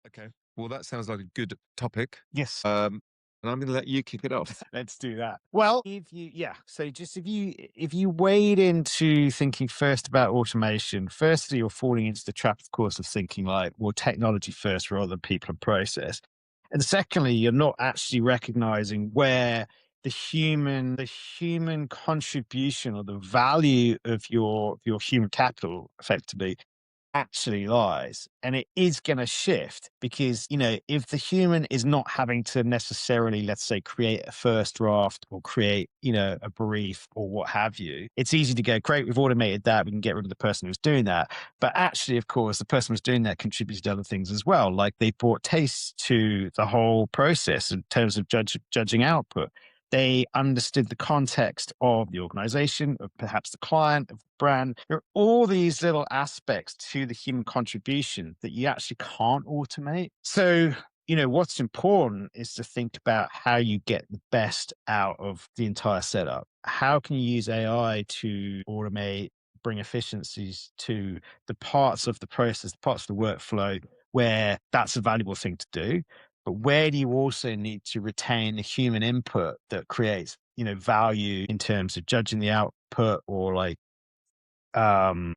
Okay. Well, that sounds like a good topic. Yes. And I'm going to let you kick it off. Let's do that. Well, if you wade into thinking first about automation, firstly, you're falling into the trap, of course, of thinking like, well, technology first rather than people and process. And secondly, you're not actually recognizing where the human contribution or the value of your human capital effectively actually lies. And it is going to shift because, if the human is not having to necessarily, let's say, create a first draft or create, a brief or what have you, it's easy to go, great, we've automated that. We can get rid of the person who's doing that. But actually, of course, the person who's doing that contributes to other things as well. Like they brought taste to the whole process in terms of judging output. They understood the context of the organization, of perhaps the client, of the brand. There are all these little aspects to the human contribution that you actually can't automate. So, what's important is to think about how you get the best out of the entire setup. How can you use AI to automate, bring efficiencies to the parts of the process, the parts of the workflow where that's a valuable thing to do? But where do you also need to retain the human input that creates, value in terms of judging the output or like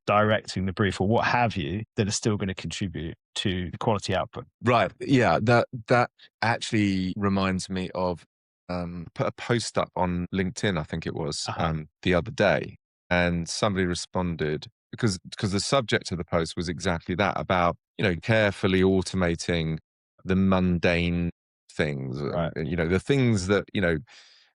directing the brief or what have you that are still going to contribute to the quality output? Right. Yeah. That actually reminds me of put a post up on LinkedIn, I think it was, Uh-huh. the other day, and somebody responded because the subject of the post was exactly that, about carefully automating the mundane things, Right. the things that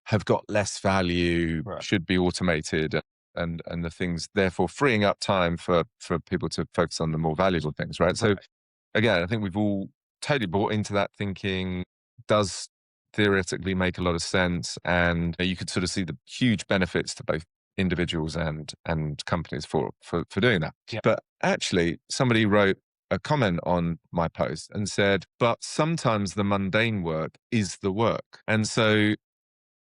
have got less value Right. should be automated, and the things therefore freeing up time for people to focus on the more valuable things, right? So Right. again, I think we've all totally bought into that thinking. Does theoretically make a lot of sense, and you could sort of see the huge benefits to both individuals and companies for doing that. Yeah. But actually, somebody wrote a comment on my post and said, "But sometimes the mundane work is the work." And so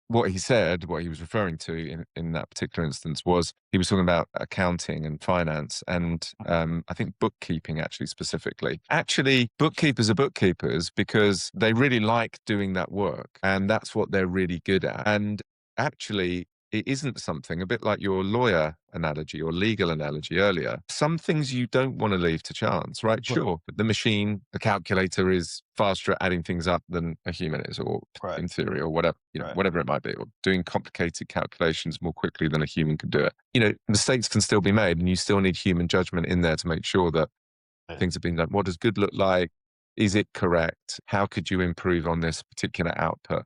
what he said, what he was referring to in that particular instance, was he was talking about accounting and finance and I think bookkeeping actually specifically. Actually, bookkeepers are bookkeepers because they really like doing that work and that's what they're really good at. And actually, it isn't something, a bit like your lawyer analogy or legal analogy earlier. Some things you don't want to leave to chance, right? Right. Sure, the machine, the calculator is faster at adding things up than a human is, or Right. in theory, or whatever, Right. whatever it might be, or doing complicated calculations more quickly than a human could do it. Mistakes can still be made, and you still need human judgment in there to make sure that Right. things have been done. What does good look like? Is it correct? How could you improve on this particular output?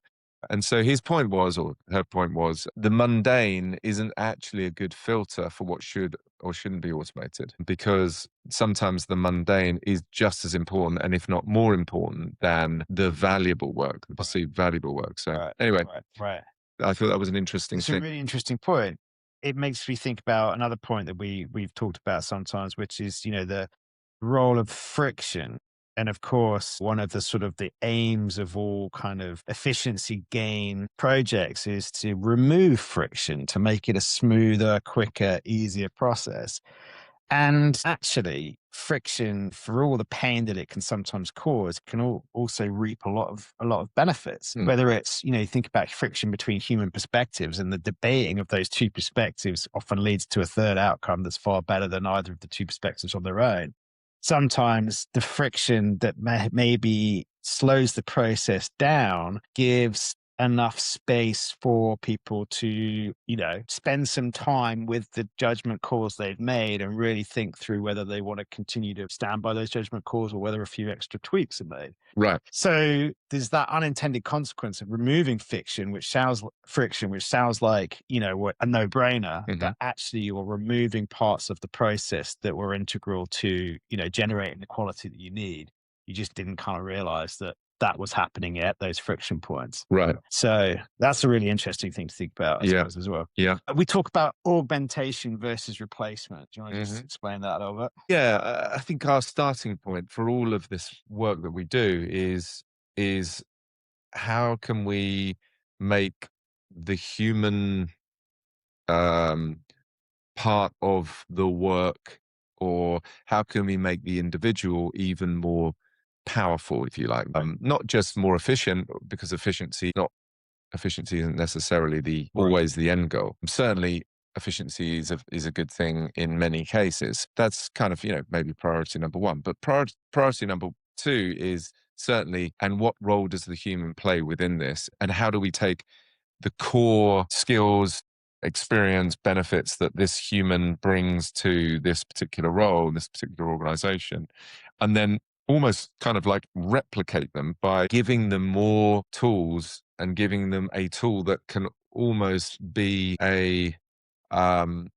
And so his point was, or her point was, the mundane isn't actually a good filter for what should or shouldn't be automated, because sometimes the mundane is just as important, and if not more important, than the valuable work, the Right. perceived valuable work. So Right. anyway, Right. Right. I thought that was an interesting It's a thing. really interesting point. It makes me think about another point that we've talked about sometimes, which is, the role of friction. And of course, one of the sort of the aims of all kind of efficiency gain projects is to remove friction, to make it a smoother, quicker, easier process. And actually, friction, for all the pain that it can sometimes cause, can also reap a lot of benefits. Hmm. Whether it's, you think about friction between human perspectives, and the debating of those two perspectives often leads to a third outcome that's far better than either of the two perspectives on their own. Sometimes the friction that maybe slows the process down gives enough space for people to, spend some time with the judgment calls they've made and really think through whether they want to continue to stand by those judgment calls or whether a few extra tweaks are made. Right. So there's that unintended consequence of removing friction, which sounds like, what a no-brainer, Hmm. but actually you're removing parts of the process that were integral to, generating the quality that you need. You just didn't kind of realize that that was happening at those friction points. Right. So that's a really interesting thing to think about, I Yeah. suppose, as well. Yeah. We talk about augmentation versus replacement. Do you want to just Hmm. explain that a little bit? Yeah, I think our starting point for all of this work that we do is how can we make the human um, part of the work, or how can we make the individual even more powerful, if you like. Not just more efficient, because efficiency isn't necessarily Right. always the end goal. Certainly, efficiency is a good thing in many cases. That's kind of, maybe priority number one. But priority number two is certainly, and what role does the human play within this? And how do we take the core skills, experience, benefits that this human brings to this particular role, this particular organization, and then almost kind of like replicate them by giving them more tools and giving them a tool that can almost be um,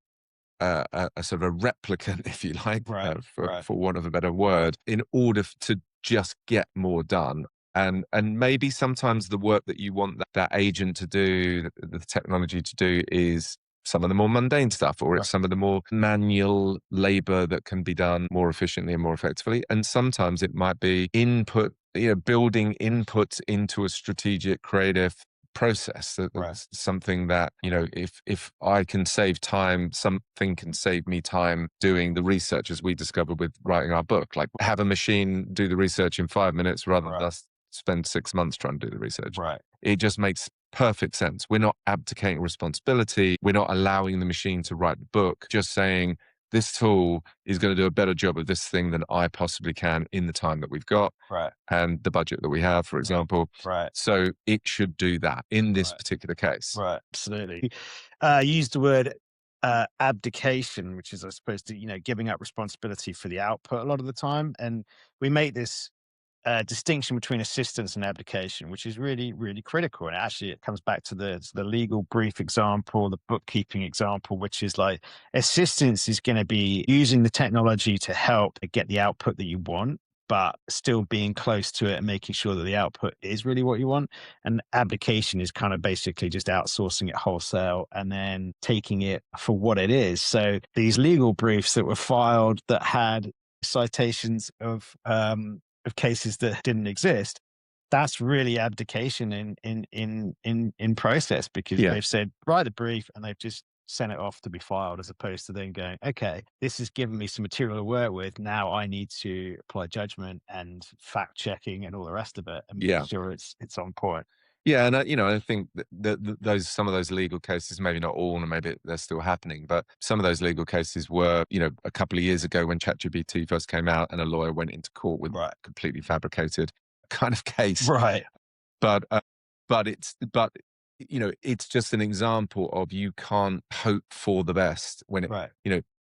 a sort of a replicant, if you like, Right. Right. for want of a better word, in order to just get more done. And maybe sometimes the work that you want that agent to do, the technology to do, is some of the more mundane stuff, or it's Right. some of the more manual labor that can be done more efficiently and more effectively. And sometimes it might be input, building input into a strategic, creative process. Right. That's something that, if I can save time, something can save me time doing the research, as we discovered with writing our book. Like, have a machine do the research in 5 minutes rather than Right. us spend 6 months trying to do the research. Right. It just makes perfect sense. We're not abdicating responsibility. We're not allowing the machine to write the book, just saying this tool is going to do a better job of this thing than I possibly can in the time that we've got Right. and the budget that we have, for example. Right. So it should do that in this Right. particular case. Right. Absolutely. You used the word abdication, which is, I suppose, to, giving up responsibility for the output a lot of the time. And we make this distinction between assistance and abdication, which is really, really critical. And actually, it comes back to the legal brief example, the bookkeeping example, which is like assistance is going to be using the technology to help get the output that you want, but still being close to it and making sure that the output is really what you want. And abdication is kind of basically just outsourcing it wholesale and then taking it for what it is. So these legal briefs that were filed that had citations of cases that didn't exist, that's really abdication in process, because Yeah. they've said write a brief and they've just sent it off to be filed, as opposed to then going, okay, this has given me some material to work with, now I need to apply judgment and fact checking and all the rest of it and make Yeah. sure it's on point. Yeah, and I think that those some of those legal cases, maybe not all, and maybe they're still happening, but some of those legal cases were, a couple of years ago when ChatGPT first came out, and a lawyer went into court with Right. completely fabricated kind of case. Right. But it's just an example of, you can't hope for the best when Right.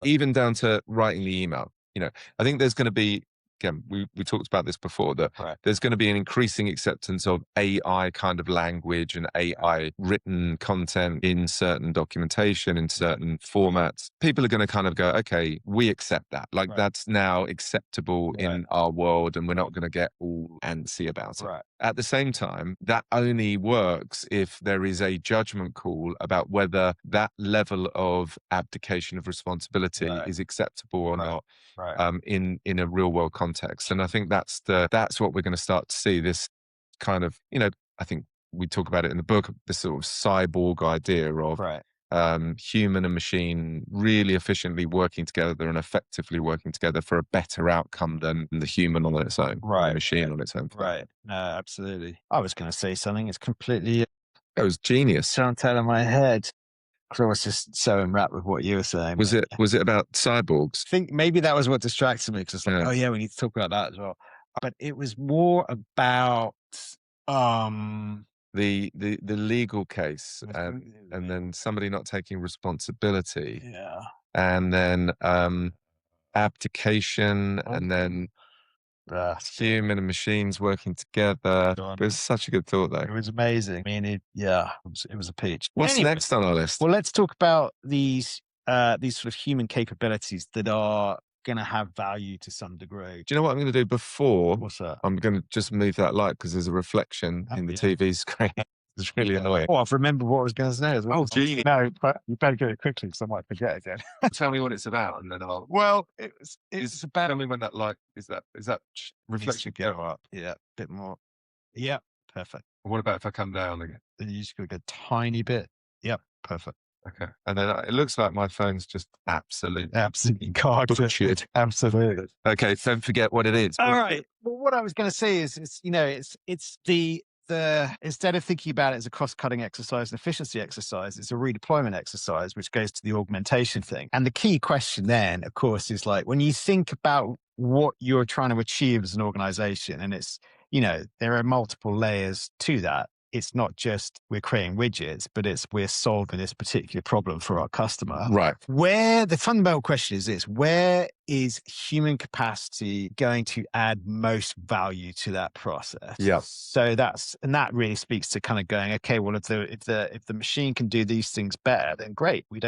even down to writing the email. I think there's going to be, again, we talked about this before, that Right. there's going to be an increasing acceptance of AI kind of language and AI written content in certain documentation, in certain formats. People are going to kind of go, okay, we accept that. Like, Right. that's now acceptable Right. in our world, and we're not going to get all antsy about it. Right. At the same time, that only works if there is a judgment call about whether that level of abdication of responsibility Right. is acceptable or Right. not, Right. in a real world context. And I think that's what we're going to start to see, this kind of, I think we talk about it in the book, this sort of cyborg idea of Right. human and machine really efficiently working together and effectively working together for a better outcome than the human on its own, or the Right. machine on its own. Right. No, absolutely. I was going to say something. It's completely That was genius. jumped out of my head because I was just so enwrapped with what you were saying. Was it about cyborgs? I think maybe that was what distracted me, because it's like, Yeah. oh yeah, we need to talk about that as well. But it was more about um The legal case, and then somebody not taking responsibility, yeah. and then abdication, and then human and machines working together. God. It was such a good thought, It though. was amazing. I mean, it was a peach. What's Anyway, next on our list? well, let's talk about these sort of human capabilities that are going to have value to some degree. Do you know what I'm going to do before? What's that? I'm going to just move that light, because there's a reflection in the Yeah. TV screen. It's really annoying. Oh, I've remembered what I was going to say as well. Oh, genius. No, but you better get it quickly because I might forget again. Tell me what it's about, and then I'll. Well, it's about Tell me when that light is. That reflection go go up. Yeah, a bit more. Yeah, perfect. What about if I come down again? Then you just go a tiny bit. Yep, perfect. Okay. And then it looks like my phone's just absolutely Absolutely, God, butchered. absolutely. Okay, don't forget what it is. All right. Well, what I was going to say is, it's the instead of thinking about it as a cost cutting exercise and efficiency exercise, it's a redeployment exercise, which goes to the augmentation thing. And the key question then, of course, is like when you think about what you're trying to achieve as an organization, and it's, there are multiple layers to that. It's not just we're creating widgets, but it's we're solving this particular problem for our customer. Right. Where the fundamental question is this: where is human capacity going to add most value to that process? Yeah. So that really speaks to kind of going, okay, well, if the machine can do these things better, then great. We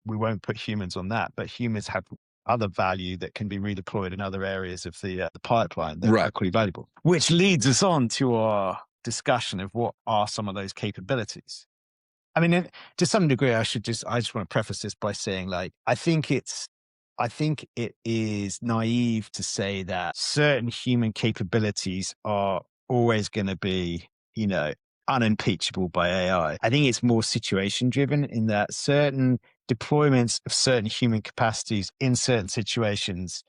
won't put humans on that, but humans have other value that can be redeployed in other areas of the pipeline that are Right. equally valuable. Which leads us on to our discussion of what are some of those capabilities. I mean, to some degree, I just want to preface this by saying, like, I think it is naive to say that certain human capabilities are always going to be, unimpeachable by AI. I think it's more situation driven in that certain deployments of certain human capacities in certain situations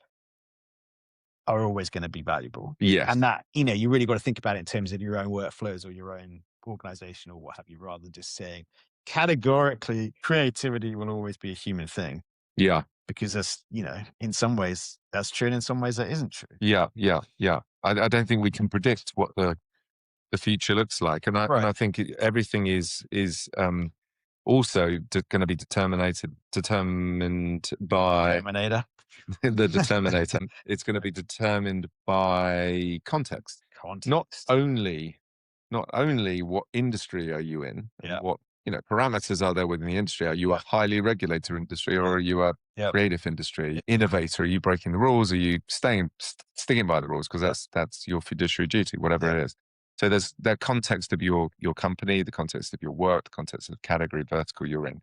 are always going to be valuable. Yes. And that, you really got to think about it in terms of your own workflows or your own organization or what have you, rather than just saying categorically creativity will always be a human thing. Yeah. Because that's, in some ways that's true and in some ways that isn't true. Yeah. Yeah. Yeah. I don't think we can predict what the future looks like. And Right. I think everything is also going to be determined by Terminator. the determinator. It's going to be determined by context. Not only what industry are you in, and what parameters are there within the industry. Are you a highly regulated industry, or are you a creative industry, innovator? Are you breaking the rules? Are you sticking by the rules because that's your fiduciary duty, whatever it is. So there's the context of your company, the context of your work, the context of the category vertical you're in.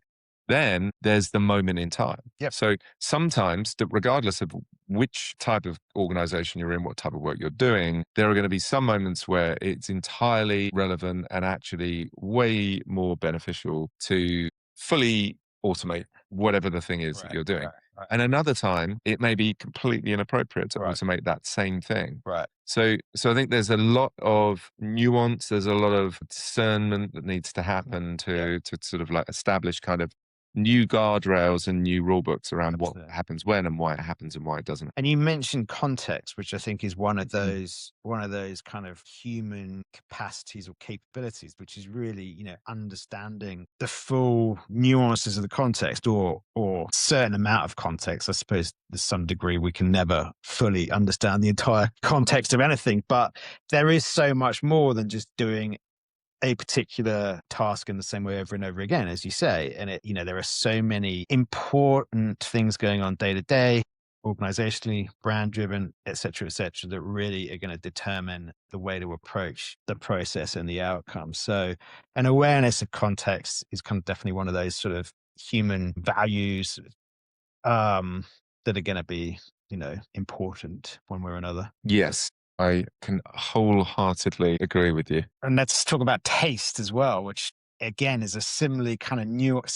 Then there's the moment in time. Yep. So sometimes, regardless of which type of organization you're in, what type of work you're doing, there are going to be some moments where it's entirely relevant and actually way more beneficial to fully automate whatever the thing is that you're doing. Right. And another time, it may be completely inappropriate to automate that same thing. Right. So I think there's a lot of nuance. There's a lot of discernment that needs to happen to sort of like establish kind of new guardrails and new rule books around what happens when and why it happens and why it doesn't. And you mentioned context, which I think is one of those kind of human capacities or capabilities, which is really, understanding the full nuances of the context or certain amount of context. I suppose to some degree we can never fully understand the entire context of anything, but there is so much more than just doing a particular task in the same way over and over again, as you say. And there are so many important things going on day to day, organizationally, brand driven, et cetera, that really are going to determine the way to approach the process and the outcome. So an awareness of context is kind of definitely one of those sort of human values that are going to be, important one way or another. Yes. I can wholeheartedly agree with you. And let's talk about taste as well, which again is a similarly nuanced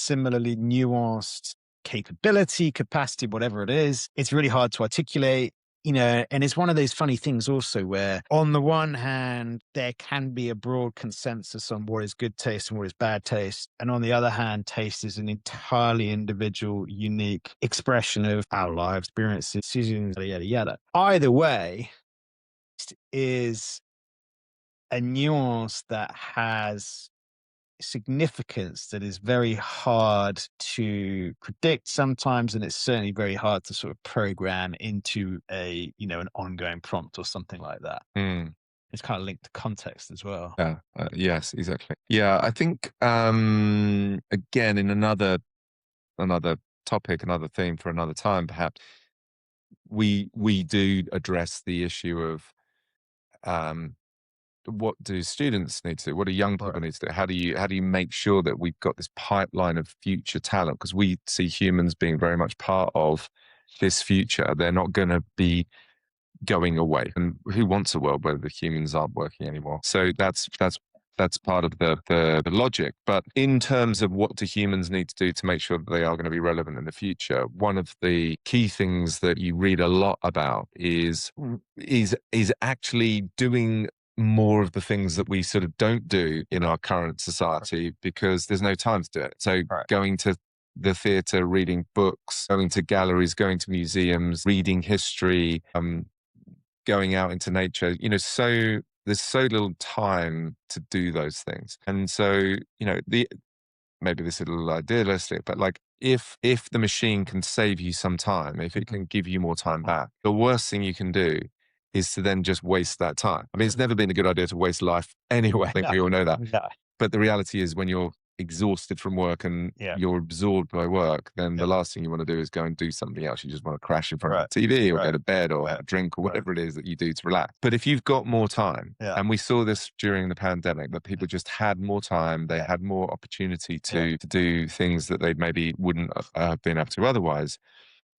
capability, capacity, whatever it is. It's really hard to articulate, and it's one of those funny things also where on the one hand, there can be a broad consensus on what is good taste and what is bad taste. And on the other hand, taste is an entirely individual, unique expression of our lives, experiences, decisions, yada, yada, yada. Either way, is a nuance that has significance that is very hard to predict sometimes, and it's certainly very hard to sort of program into an ongoing prompt or something like that. It's kind of linked to context as well. Yeah. Yes, exactly. Yeah, I think again in another topic, another theme for another time, perhaps we do address the issue of what do students need to do? What do young people need to do? How do you make sure that we've got this pipeline of future talent? Because we see humans being very much part of this future. They're not going to be going away. And who wants a world where the humans aren't working anymore? So that's that's part of the logic. But in terms of what do humans need to do to make sure that they are going to be relevant in the future, one of the key things that you read a lot about is actually doing more of the things that we sort of don't do in our current society because there's no time to do it. So Right. going to the theater, reading books, going to galleries, going to museums, reading history, going out into nature, so there's so little time to do those things. And so, maybe this is a little idealistic, but like if the machine can save you some time, if it can give you more time back, the worst thing you can do is to then just waste that time. I mean, it's never been a good idea to waste life anyway. I think we all know that. No. But the reality is when you're exhausted from work and Yeah. you're absorbed by work, then the Yeah. last thing you want to do is go and do something else. You just want to crash in front Right. of the TV or Right. go to bed or Right. have a drink or Right. whatever it is that you do to relax. But if you've got more time, Yeah. and we saw this during the pandemic, that people just had more time, they Yeah. had more opportunity Yeah. to do things that they maybe wouldn't have been able to otherwise,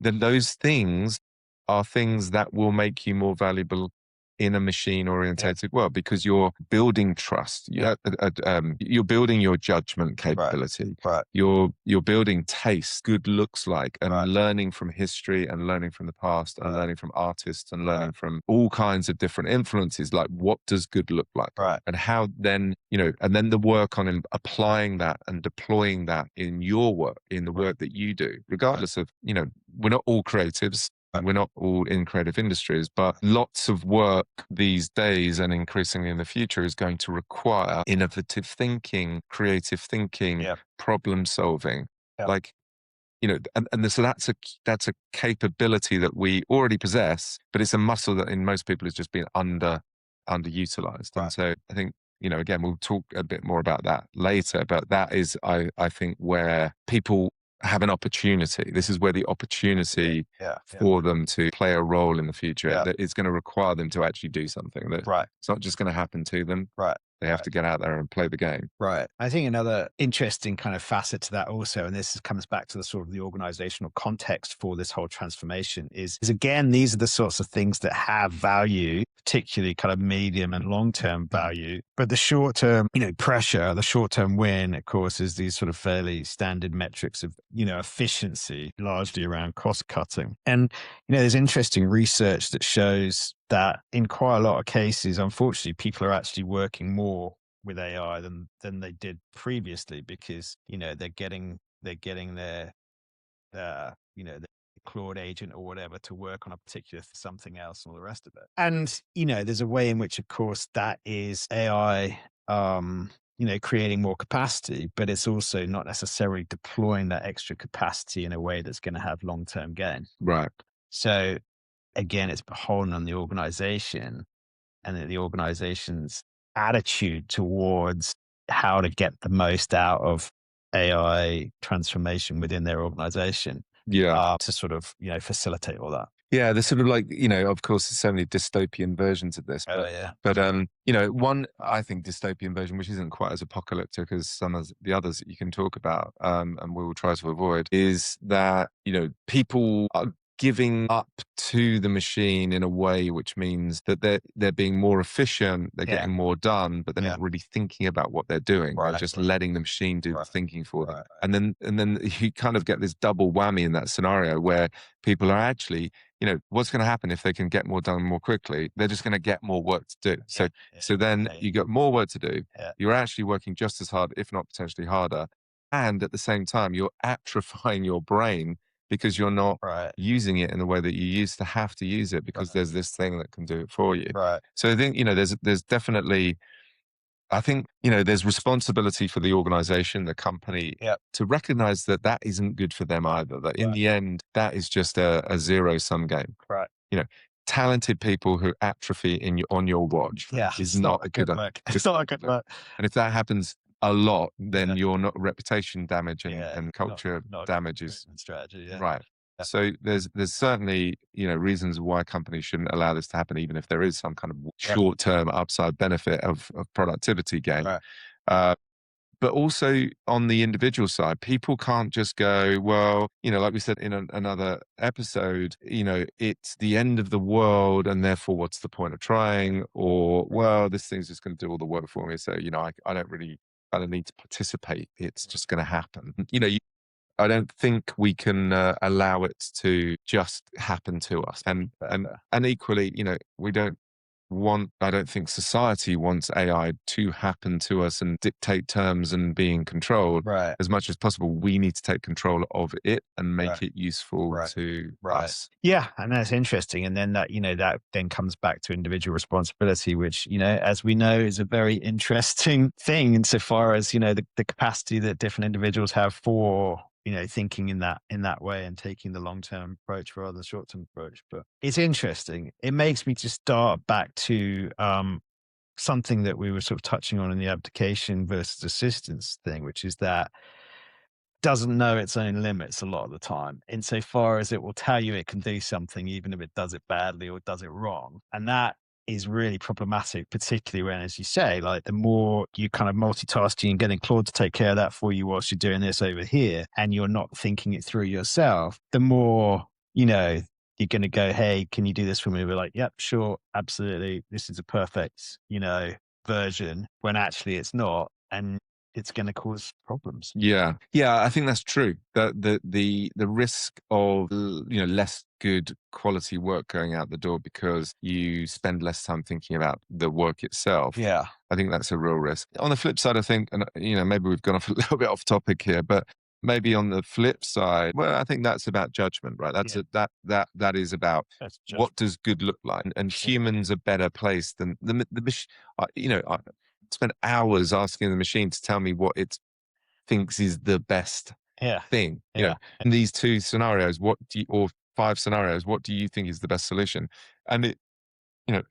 then those things are things that will make you more valuable in a machine orientated world because you're building trust. Yeah. You're building your judgment capability. Right. You're building taste, good looks like, and Right. learning from history and learning from the past and Right. learning from artists and learning Right. from all kinds of different influences. Like, what does good look like? Right. And how then, and then the work on applying that and deploying that in your work, in the work that you do, regardless of, we're not all creatives. We're not all in creative industries, but lots of work these days and increasingly in the future is going to require innovative thinking, creative thinking, Yeah. problem solving. Yeah. Like, so that's a capability that we already possess, but it's a muscle that in most people has just been underutilized. And Right. so I think, again, we'll talk a bit more about that later, but that is, I think, where people have an opportunity. This is where the opportunity Yeah. for them to play a role in the future Yeah. that is going to require them to actually do something. That Right. it's not just going to happen to them. Right. They have to get out there and play the game. Right. I think another interesting kind of facet to that also, and comes back to the sort of the organizational context for this whole transformation is again, these are the sorts of things that have value, particularly kind of medium and long-term value. But the short-term, pressure, the short-term win, of course, is these sort of fairly standard metrics of, efficiency, largely around cost cutting. And, there's interesting research that shows that in quite a lot of cases, unfortunately, people are actually working more with AI than they did previously because they're getting their the Claude agent or whatever to work on a particular something else and all the rest of it. And there's a way in which, of course, that is AI. Creating more capacity, but it's also not necessarily deploying that extra capacity in a way that's going to have long-term gain. Right. So again, it's beholden on the organization and the organization's attitude towards how to get the most out of AI transformation within their organization. Yeah. To sort of, facilitate all that. Yeah, there's sort of like, of course, there's so many dystopian versions of this. But, Yeah. one, I think, dystopian version, which isn't quite as apocalyptic as some of the others that you can talk about, and we will try to avoid, is that, people are giving up to the machine in a way which means that they're being more efficient, they're getting more done, but they're not really thinking about what they're doing. They're just letting the machine do the thinking for them. And then you kind of get this double whammy in that scenario where people are actually, what's going to happen if they can get more done more quickly? They're just going to get more work to do. So then you got more work to do. You're actually working just as hard, if not potentially harder. And at the same time, you're atrophying your brain because you're not using it in the way that you used to have to use it because there's this thing that can do it for you. Right. So I think, there's definitely, I think, there's responsibility for the organization, the company, to recognize that that isn't good for them either. That in the end, that is just a zero-sum game. Right. Talented people who atrophy on your watch is not a good look. It's not a good look. And if that happens a lot, then you're not reputation damage and culture not damage is strategy. Yeah. right. So there's certainly, reasons why companies shouldn't allow this to happen, even if there is some kind of short-term upside benefit of productivity gain. Right. but also on the individual side, people can't just go, well, like we said in another episode, it's the end of the world and therefore what's the point of trying? Or, well, this thing's just going to do all the work for me. So, I don't need to participate. It's just going to happen. I don't think we can allow it to just happen to us. And equally, we don't I don't think society wants AI to happen to us and dictate terms and be in control. Right. As much as possible, we need to take control of it and make Right. it useful Right. to Right. us. Yeah, and that's interesting. And then that then comes back to individual responsibility, which, as we know, is a very interesting thing insofar as, the capacity that different individuals have for, thinking in that way and taking the long-term approach rather than the short-term approach. But it's interesting. It makes me just start back to something that we were sort of touching on in the abdication versus assistance thing, which is that doesn't know its own limits a lot of the time, insofar as it will tell you it can do something, even if it does it badly or does it wrong. And that is really problematic, particularly when, as you say, like the more you kind of multitasking and getting Claude to take care of that for you whilst you're doing this over here, and you're not thinking it through yourself, the more, you're going to go, hey, can you do this for me? We're like, yep, sure, absolutely. This is a perfect, version, when actually it's not. And it's going to cause problems. Yeah, yeah, I think that's true. The risk of less good quality work going out the door because you spend less time thinking about the work itself. Yeah. I think that's a real risk. On the flip side, I think, and maybe we've gone off a little bit off topic here, but maybe on the flip side, well, I think that's about judgment, right? That's Yeah. that is about That's what just does good look like, and humans are better placed than the machine. I spent hours asking the machine to tell me what it thinks is the best yeah. thing. Yeah. In these two scenarios, or five scenarios, what do you think is the best solution? And it, you know,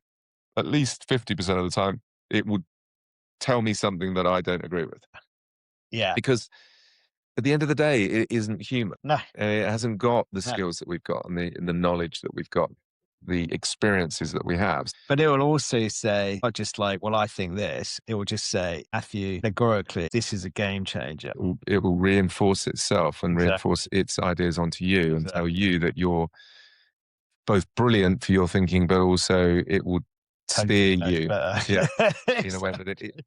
at least 50% of the time, it would tell me something that I don't agree with. Yeah. Because at the end of the day, it isn't human. No. It hasn't got the No. skills that we've got and the knowledge that we've got, the experiences that we have. But it will also say, not just like, well, I think this. It will just say, Matthew, categorically, this is a game changer. It will reinforce itself and Exactly. reinforce its ideas onto you and tell Exactly. you that you're both brilliant for your thinking, but also it will steer Totally knows you, better. in a way that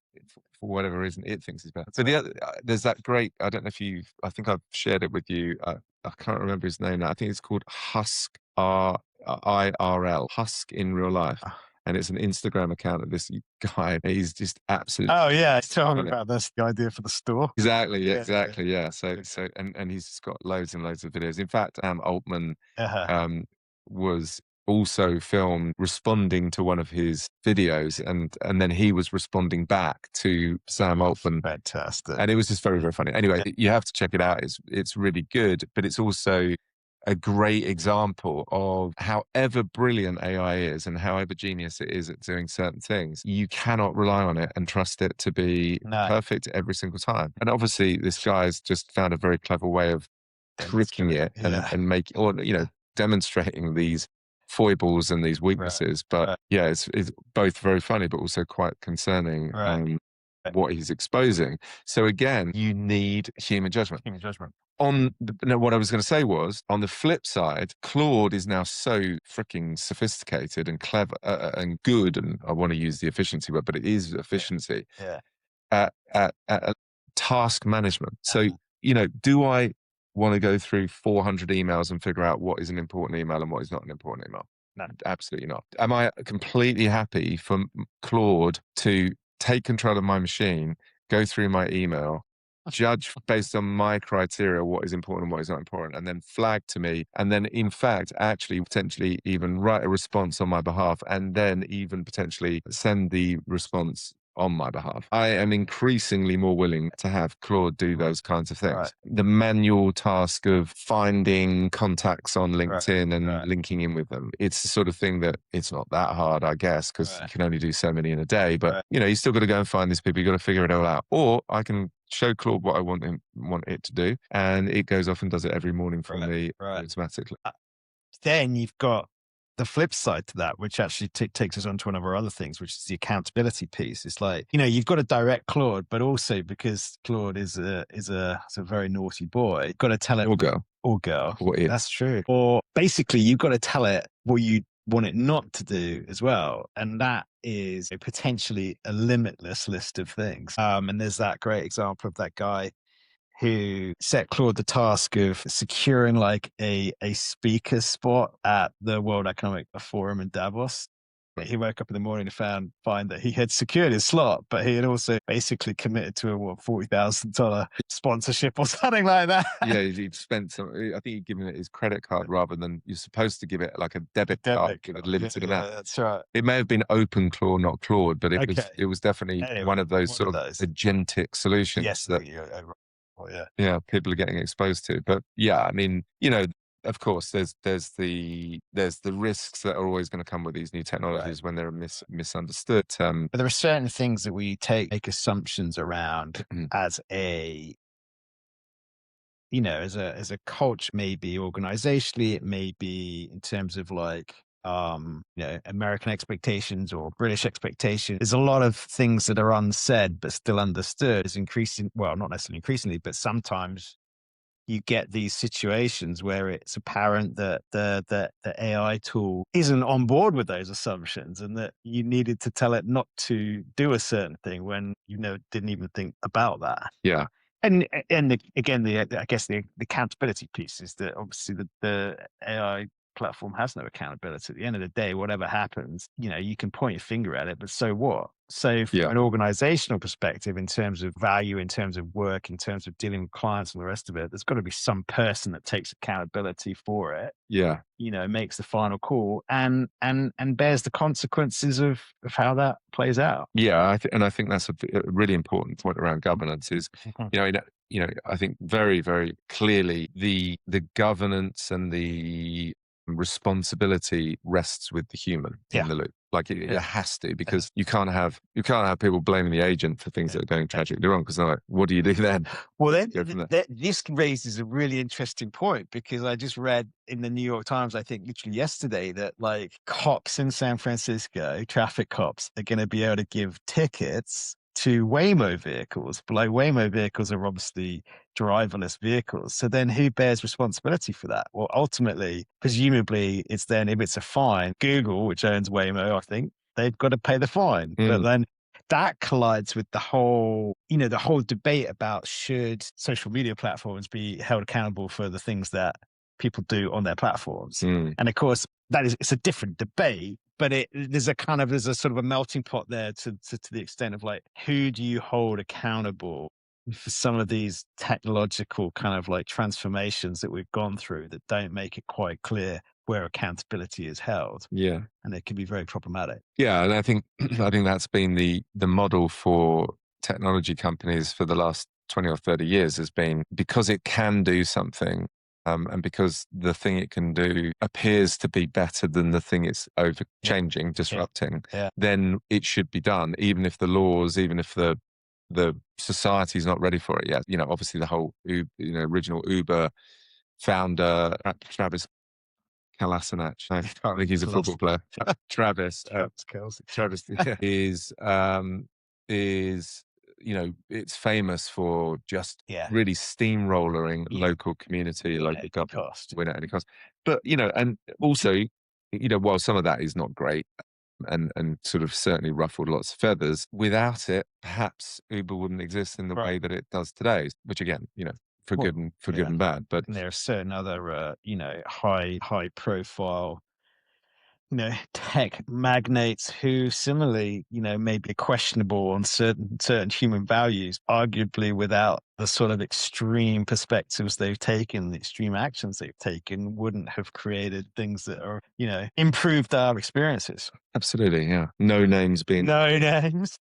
for whatever reason, it thinks is better. That's But the right. other, there's that great, I don't know if I think I've shared it with you. I can't remember his name now. I think it's called Husk, IRL, Husk in real life. Ah. And it's an Instagram account of this guy. He's just absolutely. Oh, yeah. He's talking brilliant. about this, the idea for the store. Exactly, yeah, Yeah. exactly, yeah. So, Yeah. and he's just got loads and loads of videos. In fact, Altman Uh-huh. um, was also filmed responding to one of his videos, and then he was responding back to Sam Altman, Fantastic. and it was just very, very funny. Anyway, you have to check it out. It's really good, but it's also a great example of however brilliant AI is and however genius it is at doing certain things, you cannot rely on it and trust it to be No. perfect every single time. And obviously, this guy's just found a very clever way of tricking it Yeah. and making, or demonstrating these foibles and these weaknesses. But Right. yeah, it's both very funny, but also quite concerning. Right. What he's exposing. So again, you need human judgment. Human judgment. No, what I was going to say was, on the flip side, Claude is now so freaking sophisticated and clever and good, and I want to use the efficiency word, but it is efficiency Yeah. at task management. So, do I want to go through 400 emails and figure out what is an important email and what is not an important email? No. Absolutely not. Am I completely happy for Claude to take control of my machine, go through my email, judge based on my criteria what is important and what is not important, and then flag to me, and then in fact actually potentially even write a response on my behalf, and then even potentially send the response on my behalf? I am increasingly more willing to have Claude do those kinds of things. Right. The manual task of finding contacts on LinkedIn and Right. linking in with them, it's the sort of thing that it's not that hard, I guess, because you Right. can only do so many in a day. But Right. you still got to go and find these people. You got to figure it all out. Or I can show Claude what I want it to do, and it goes off and does it every morning for Right. me Right. automatically. Then you've got the flip side to that, which actually takes us on to one of our other things, which is the accountability piece. It's like, you know, you've got to direct Claude, but also because Claude is a very naughty boy, you've got to tell it, Or girl, or girl. or it. That's true. Or basically, you've got to tell it what you want it not to do as well. And that is potentially a limitless list of things. And there's that great example of that guy who set Claude the task of securing like a speaker spot at the World Economic Forum in Davos. He woke up in the morning and find that he had secured his slot, but he had also basically committed to a $40,000 sponsorship or something like that. Yeah, he'd spent some. I think he'd given it his credit card rather than you're supposed to give it like a debit card with a limited amount. That's right. It may have been Open Claw, not Claude, but Okay. it was definitely Anyway, one of those one sort of of those. agentic solutions Yes. that Yeah. yeah people are getting exposed to. But yeah, I mean, you know, of course, there's the risks that are always going to come with these new technologies when they're misunderstood. But there are certain things that we make assumptions around as a, you know, as a culture, maybe organizationally, it may be in terms of like, you know, American expectations or British expectations. There's a lot of things that are unsaid but still understood. Is increasing, well, not necessarily increasingly, but sometimes you get these situations where it's apparent that the AI tool isn't on board with those assumptions, and that you needed to tell it not to do a certain thing when you know didn't even think about that. Yeah, Again, I guess the accountability piece is that obviously the AI platform has no accountability. At the end of the day, whatever happens, you know, you can point your finger at it, but so what? So from yeah, an organizational perspective, in terms of value, in terms of work, in terms of dealing with clients and the rest of it, there's got to be some person that takes accountability for it, yeah. you know, makes the final call and bears the consequences of how that plays out. Yeah, I think that's a really important point around governance is, you know, I think very, very clearly the governance and the responsibility rests with the human Yeah. in the loop. Like it Yeah. has to, because you can't have people blaming the agent for things that are going tragically wrong. Because they're like, what do you do then? Well, then Go from there. this raises a really interesting point, because I just read in the New York Times, I think literally yesterday, that like cops in San Francisco, traffic cops, are going to be able to give tickets to Waymo vehicles. But like Waymo vehicles are obviously driverless vehicles. So then who bears responsibility for that? Well, ultimately, presumably, it's then, if it's a fine, Google, which owns Waymo, I think, they've got to pay the fine. But then that collides with the whole, you know, the whole debate about should social media platforms be held accountable for the things that people do on their platforms. And of course, it's a different debate, but there's a sort of a melting pot there to the extent of like, who do you hold accountable for some of these technological kind of like transformations that we've gone through that don't make it quite clear where accountability is held. Yeah. And it can be very problematic. Yeah, and I think that's been the model for technology companies for the last 20 or 30 years, has been because it can do something, and because the thing it can do appears to be better than the thing it's over changing, disrupting, then it should be done, even if the laws, even if the society's not ready for it yet. You know, obviously the whole original Uber founder, Travis Kalasanac. I can't think he's a football player. Travis Kelsey. Travis is it's famous for just really steamrolling local community, local government, win at any cost. But and also while some of that is not great and sort of certainly ruffled lots of feathers, without it, perhaps Uber wouldn't exist in the way that it does today. Which again, for good and bad. But and there are certain other, high profile, tech magnates who similarly, may be questionable on certain human values, arguably without the sort of extreme perspectives they've taken, the extreme actions they've taken, wouldn't have created things that are, improved our experiences. Absolutely, yeah. No names being No names.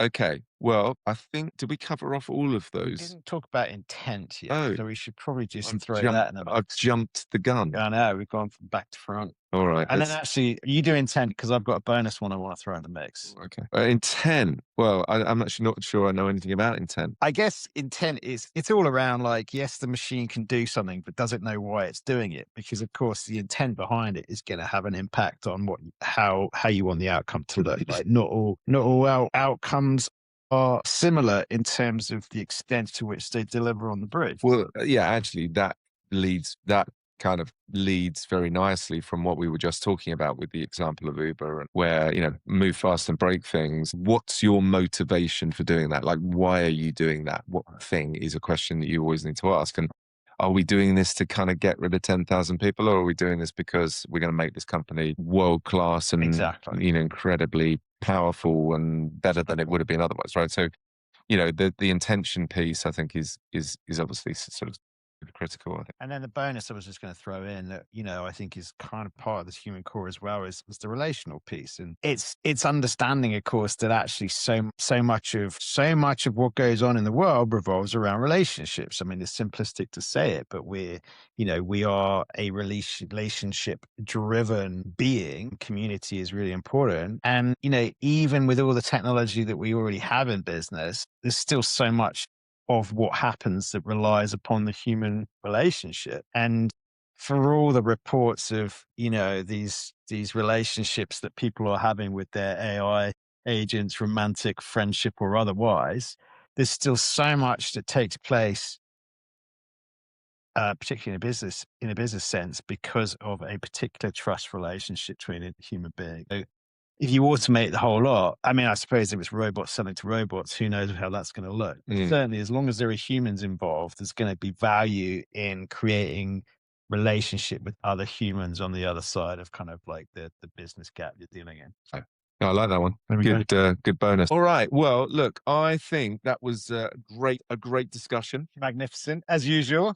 okay. Well, I think did we cover off all of those? Didn't talk about intent yet, Oh, so we should probably just I've throw jumped that in the I've mix. jumped the gun. I know, we've gone from back to front. All right, And then let's actually, you do intent because I've got a bonus one I want to throw in the mix. okay. Intent. Well, I'm actually not sure I know anything about intent. I guess intent is it's all around like, yes, the machine can do something, but does it know why it's doing it? Because of course the intent behind it is going to have an impact on how you want the outcome to look. Like not all outcomes are similar in terms of the extent to which they deliver on the brief. Well, yeah, actually, that kind of leads very nicely from what we were just talking about with the example of Uber, and where move fast and break things. What's your motivation for doing that? Like, why are you doing that? What thing is a question that you always need to ask. And are we doing this to kind of get rid of 10,000 people, or are we doing this because we're going to make this company world class and Exactly. incredibly powerful and better than it would have been otherwise, right? So the intention piece, I think, is obviously sort of critical, I think. And then the bonus I was just going to throw in that, I think is kind of part of this human core as well is the relational piece. And it's understanding, of course, that actually so much of what goes on in the world revolves around relationships. I mean, it's simplistic to say it, but we are a relationship driven being. Community is really important. And, even with all the technology that we already have in business, there's still so much of what happens that relies upon the human relationship. And for all the reports of, these relationships that people are having with their AI agents, romantic, friendship, or otherwise, there's still so much that takes place, particularly in a business sense, because of a particular trust relationship between a human being. So if you automate the whole lot, I mean, I suppose if it's robots selling to robots, who knows how that's going to look. But certainly, as long as there are humans involved, there's going to be value in creating relationship with other humans on the other side of kind of like the business gap you're dealing in. So, yeah, I like that one. There we go. Good bonus. All right. Well, look, I think that was a great discussion. Magnificent, as usual.